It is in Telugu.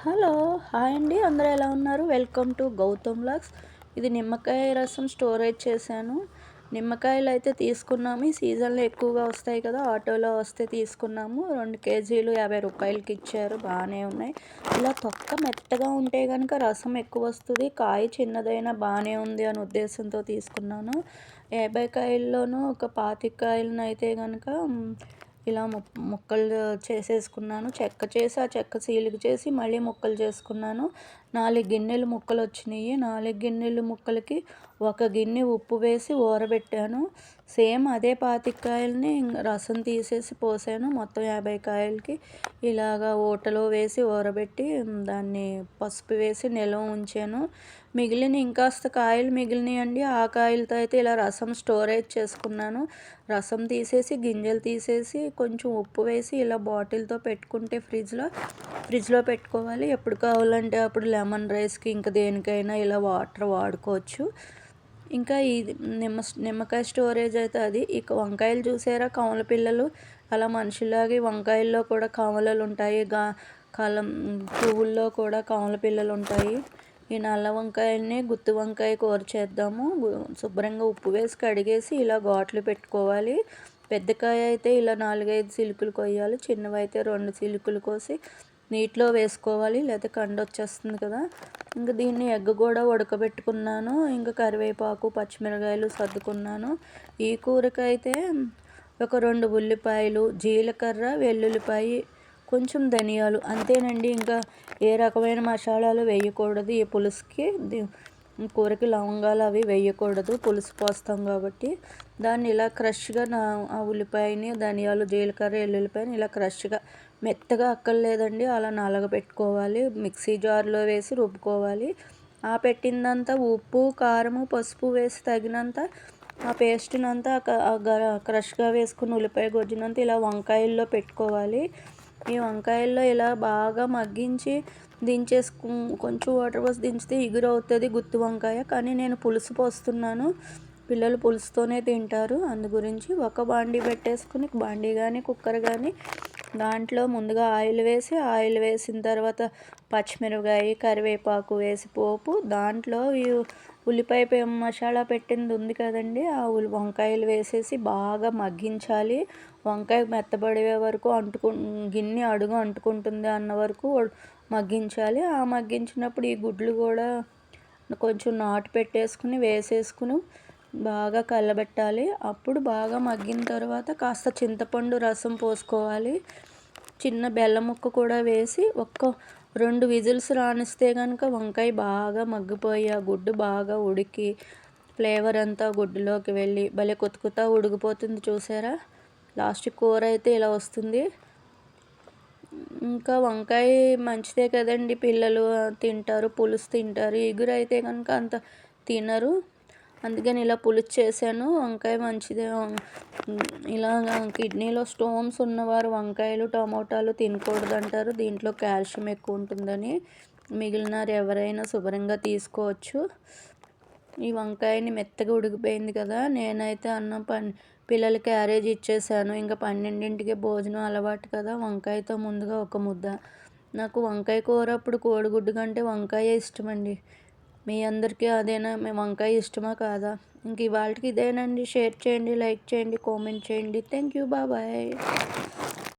హలో! హాయ్ అండి. అందరూ ఎలా ఉన్నారు? Welcome to Gautam vlogs. ఇది నిమ్మకాయ రసం స్టోరేజ్ చేశాను. నిమ్మకాయలైతే తీసుకున్నాము. ఈ సీజన్‌లో ఎక్కువగా వస్తాయి కదా! ఆటోలో వస్తే తీసుకున్నాము. 2 కేజీలు రూ. 50కి ఇచ్చారు. బానే ఉన్నాయి. ఇలా తొక్క మెత్తగా ఉంటే గనక రసం ఎక్కువొస్తది. కాయ చిన్నదైనా బానే ఉంది అనే ఉద్దేశంతో తీసుకున్నాను. 50 కాయల్లోనూ ఒక 25 కాయలనైతే గనక ఇలా ముక్కలు చేసేసుకున్నాను. చెక్క చేసి, ఆ చెక్క సీలుగు చేసి మళ్ళీ ముక్కలు చేసుకున్నాను. 4 గిన్నెలు ముక్కలొచ్చినియి. 4 గిన్నెలు ముక్కలకి ఒక గిన్నె ఉప్పు వేసి ఊరబెట్టాను. సేమ్ అదే 25 కాయలని రసం తీసేసి పోసాను. మొత్తం 50 కాయలకి ఇలాగా ఊటలో వేసి ఊరబెట్టి దాన్ని పసుపు వేసి నిల్వ ఉంచాను. మిగిలిన ఇంకాస్త కాయలు మిగిలినాయండి. ఆ కాయలతో అయితే ఇలా రసం స్టోరేజ్ చేసుకున్నాను. రసం తీసేసి గింజలు తీసేసి కొంచెం ఉప్పు వేసి ఇలా బాటిల్‌తో పెట్టుకుంటే ఫ్రిడ్జ్‌లో పెట్టుకోవాలి. ఎప్పుడు కావాలంటే అప్పుడు లెమన్ రైస్‌కి ఇంకా దేనికైనా ఇలా వాటర్ వాడుకోవచ్చు. ఇంకా ఇది నిమ్మకాయ స్టోరేజ్ అయితే అది. ఇక వంకాయలు చూసారా కవల పిల్లలు అలా మనుషుల్లాగే వంకాయల్లో కూడా కవలలుంటాయి. కలం పువ్వుల్లో కూడా కవల పిల్లలుంటాయి. ఈ నల్ల వంకాయల్ని గుత్తి వంకాయ కూర చేద్దాము. శుభ్రంగా ఉప్పు వేసి కడిగేసి ఇలా ఘాట్లు పెట్టుకోవాలి. పెద్ద కాయ అయితే ఇలా 4, 5 చిలుకలు కొయ్యాలి. చిన్నవైతే 2 చిలుకలు కోసి నీటిలో వేసుకోవాలి. లేకపోతే కండొచ్చేస్తుంది కదా! ఇంక దీన్ని ఎగ్ కూడా ఉడకబెట్టుకున్నాను. ఇంకా కరివేపాకు, పచ్చిమిరకాయలు సర్దుకున్నాను. ఈ కూరకైతే ఒక 2 ఉల్లిపాయలు, జీలకర్ర, వెల్లుల్లిపాయి, కొంచెం ధనియాలు అంతేనండి. ఇంకా ఏ రకమైన మసాలాలు వేయకూడదు. ఈ పులుసుకి కూరకి లవంగాలు అవి వేయకూడదు. పులుసు పోస్తాం కాబట్టి దాన్ని ఇలా క్రష్గా ఆ ఉల్లిపాయని, ధనియాలు, జీలకర్ర, ఎల్లుల్లిపాయని ఇలా క్రష్గా మెత్తగా అక్కర్లేదండి. అలా నలగబెట్టుకోవాలి. మిక్సీ జార్లో వేసి రుబ్బుకోవాలి. ఆ పెట్టిందంతా ఉప్పు, కారము, పసుపు వేసి తగినంత ఆ పేస్ట్నంతా క్రష్గా వేసుకున్న ఉల్లిపాయ గొజ్జునంతా ఇలా వంకాయల్లో పెట్టుకోవాలి. ఈ వంకాయల్లో ఇలా బాగా మగ్గించి కొంచెం వాటర్ పోసి దించితే ఇగురవుతుంది గుత్తి వంకాయ. కానీ నేను పులుసు పోస్తున్నాను. పిల్లలు పులుసుతోనే తింటారు. అందు గురించి ఒక బాండీ పెట్టేసుకుని బాండీ కానీ కుక్కర్ కానీ దాంట్లో ముందుగా ఆయిల్ వేసిన తర్వాత పచ్చిమిరపకాయ, కరివేపాకు వేసి పోపు దాంట్లో ఈ ఉల్లిపాయ మసాలా పెట్టింది ఉంది కదండి. ఆ వంకాయలు వేసేసి బాగా మగ్గించాలి. వంకాయ మెత్తబడే వరకు గిన్నె అడుగు అంటుకుంటుంది అన్న వరకు మగ్గించాలి. ఆ మగ్గించినప్పుడు ఈ గుడ్లు కూడా కొంచెం నాటు పెట్టేసుకుని వేసేసుకుని బాగా కలబెట్టాలి. అప్పుడు బాగా మగ్గిన తర్వాత కాస్త చింతపండు రసం పోసుకోవాలి. చిన్న బెల్లం ముక్క కూడా వేసి 2 విజిల్స్ రానిస్తే కనుక వంకాయ బాగా మగ్గిపోయి ఆ గుడ్డు బాగా ఉడికి ఫ్లేవర్ అంతా గుడ్డులోకి వెళ్ళి భలే కొత్త ఉడికిపోతుంది చూసారా. లాస్ట్ కూర అయితే ఇలా వస్తుంది. ఇంకా వంకాయ మంచిదే కదండి. పిల్లలు తింటారు, పులుసు తింటారు. ఇగురు అయితే కనుక అంత తినరు. అందుకని ఇలా పులుసు చేశాను. వంకాయ మంచిదే. ఇలా కిడ్నీలో స్టోన్స్ ఉన్నవారు వంకాయలు, టమోటాలు తినకూడదంటారు. దీంట్లో కాల్షియం ఎక్కువ ఉంటుందని. మిగిలినారు ఎవరైనా శుభ్రంగా తీసుకోవచ్చు. ఈ వంకాయని మెత్తగా ఉడికిపోయింది కదా! నేనైతే పిల్లలకి క్యారేజ్ ఇచ్చేసాను. ఇంకా 12ంటికి భోజనం అలవాటు కదా! వంకాయతో ముందుగా ఒక ముద్ద. నాకు వంకాయ కూర అప్పుడు కోడిగుడ్డు కంటే వంకాయ ఇష్టమండి. మీ అందరికీ అదేనా? వంకాయ ఇష్టమా కాదా? ఇంక ఇవాళకి ఇదేనండి. షేర్ చేయండి, లైక్ చేయండి, కామెంట్ చేయండి. Thank you. బాయ్.